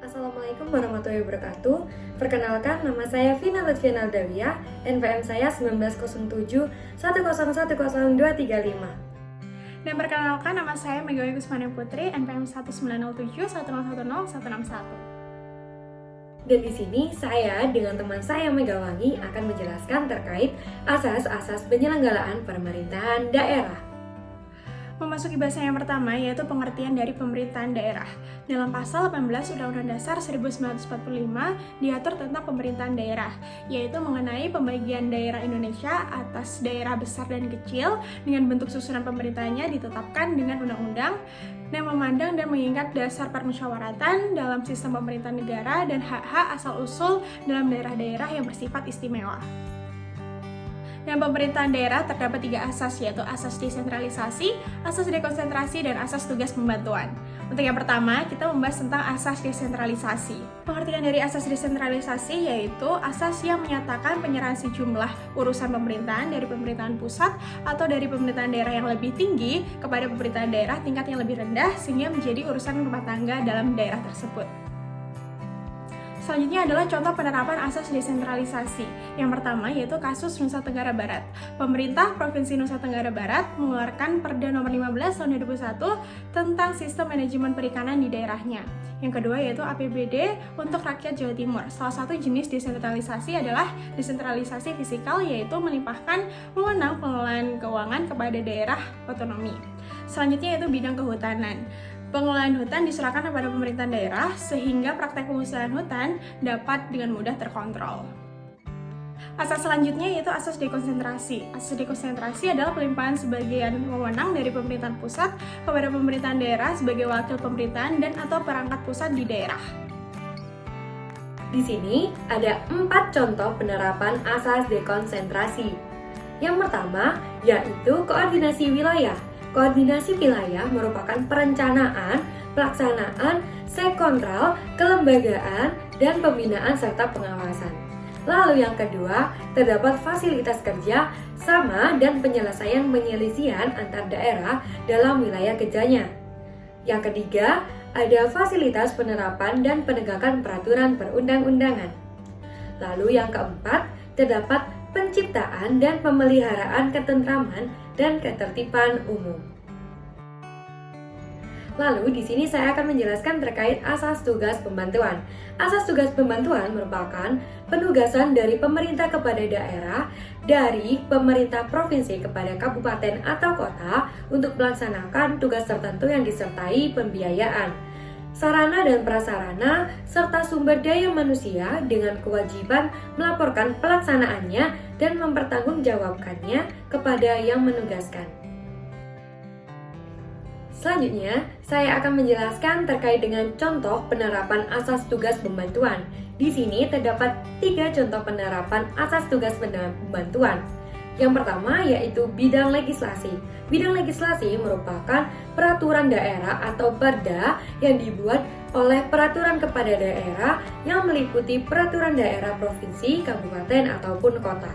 Assalamualaikum warahmatullahi wabarakatuh. Perkenalkan, nama saya Vina Lutfiana Aldawiyah, NPM saya 1907 1010235. Dan perkenalkan, nama saya Megawati Kusmana Putri, NPM 1907 1010 161. Dan di sini saya dengan teman saya Megawati akan menjelaskan terkait asas-asas penyelenggaraan pemerintahan daerah. Memasuki bahasan yang pertama, yaitu pengertian dari pemerintahan daerah. Dalam pasal 18 Undang-Undang Dasar 1945 diatur tentang pemerintahan daerah, yaitu mengenai pembagian daerah Indonesia atas daerah besar dan kecil dengan bentuk susunan pemerintahannya ditetapkan dengan undang-undang dan memandang dan mengingat dasar permusyawaratan dalam sistem pemerintahan negara dan hak-hak asal-usul dalam daerah-daerah yang bersifat istimewa. Dalam pemerintahan daerah terdapat 3 asas, yaitu asas desentralisasi, asas dekonsentrasi, dan asas tugas pembantuan. Untuk yang pertama, kita membahas tentang asas desentralisasi. Pengertian dari asas desentralisasi yaitu asas yang menyatakan penyerahan sejumlah urusan pemerintahan dari pemerintahan pusat atau dari pemerintahan daerah yang lebih tinggi kepada pemerintahan daerah tingkat yang lebih rendah sehingga menjadi urusan rumah tangga dalam daerah tersebut. Selanjutnya adalah contoh penerapan asas desentralisasi. Yang pertama yaitu kasus Nusa Tenggara Barat. Pemerintah Provinsi Nusa Tenggara Barat mengeluarkan Perda Nomor 15 Tahun 2001 tentang sistem manajemen perikanan di daerahnya. Yang kedua yaitu APBD untuk rakyat Jawa Timur. Salah satu jenis desentralisasi adalah desentralisasi fisikal, yaitu melimpahkan wewenang pengelolaan keuangan kepada daerah otonomi. Selanjutnya yaitu bidang kehutanan. Pengelolaan hutan diserahkan kepada pemerintahan daerah sehingga praktek pengusahaan hutan dapat dengan mudah terkontrol. Asas selanjutnya yaitu asas dekonsentrasi. Asas dekonsentrasi adalah pelimpahan sebagian wewenang dari pemerintahan pusat kepada pemerintahan daerah sebagai wakil pemerintahan dan atau perangkat pusat di daerah. Di sini ada 4 contoh penerapan asas dekonsentrasi. Yang pertama yaitu koordinasi wilayah. Koordinasi wilayah merupakan perencanaan, pelaksanaan, kontrol, kelembagaan, dan pembinaan serta pengawasan. Lalu yang kedua, terdapat fasilitas kerja sama dan penyelesaian penyelisihan antar daerah dalam wilayah kerjanya. Yang ketiga, ada fasilitas penerapan dan penegakan peraturan perundang-undangan. Lalu yang keempat, terdapat penciptaan dan pemeliharaan ketentraman dan ketertiban umum. Lalu di sini saya akan menjelaskan terkait asas tugas pembantuan. Asas tugas pembantuan merupakan penugasan dari pemerintah kepada daerah, dari pemerintah provinsi kepada kabupaten atau kota untuk melaksanakan tugas tertentu yang disertai pembiayaan, sarana dan prasarana, serta sumber daya manusia dengan kewajiban melaporkan pelaksanaannya dan mempertanggungjawabkannya kepada yang menugaskan. Selanjutnya, saya akan menjelaskan terkait dengan contoh penerapan asas tugas pembantuan. Di sini terdapat 3 contoh penerapan asas tugas pembantuan. Yang pertama yaitu bidang legislasi. Bidang legislasi merupakan peraturan daerah atau perda yang dibuat oleh peraturan kepada daerah yang meliputi peraturan daerah provinsi, kabupaten, ataupun kota.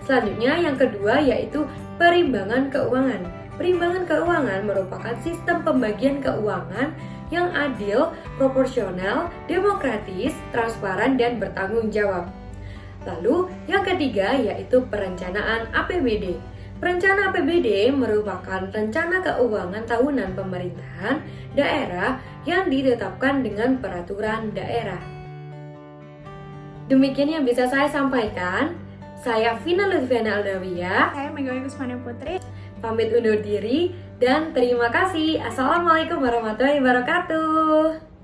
Selanjutnya yang kedua yaitu perimbangan keuangan. Perimbangan keuangan merupakan sistem pembagian keuangan yang adil, proporsional, demokratis, transparan, dan bertanggung jawab. Lalu, yang ketiga yaitu perencanaan APBD. Perencanaan APBD merupakan rencana keuangan tahunan pemerintahan daerah yang ditetapkan dengan peraturan daerah. Demikian yang bisa saya sampaikan. Saya Vina Lutfiana Aldawiyah. Saya Megawati Kusmana Putri. Pamit undur diri dan terima kasih. Assalamualaikum warahmatullahi wabarakatuh.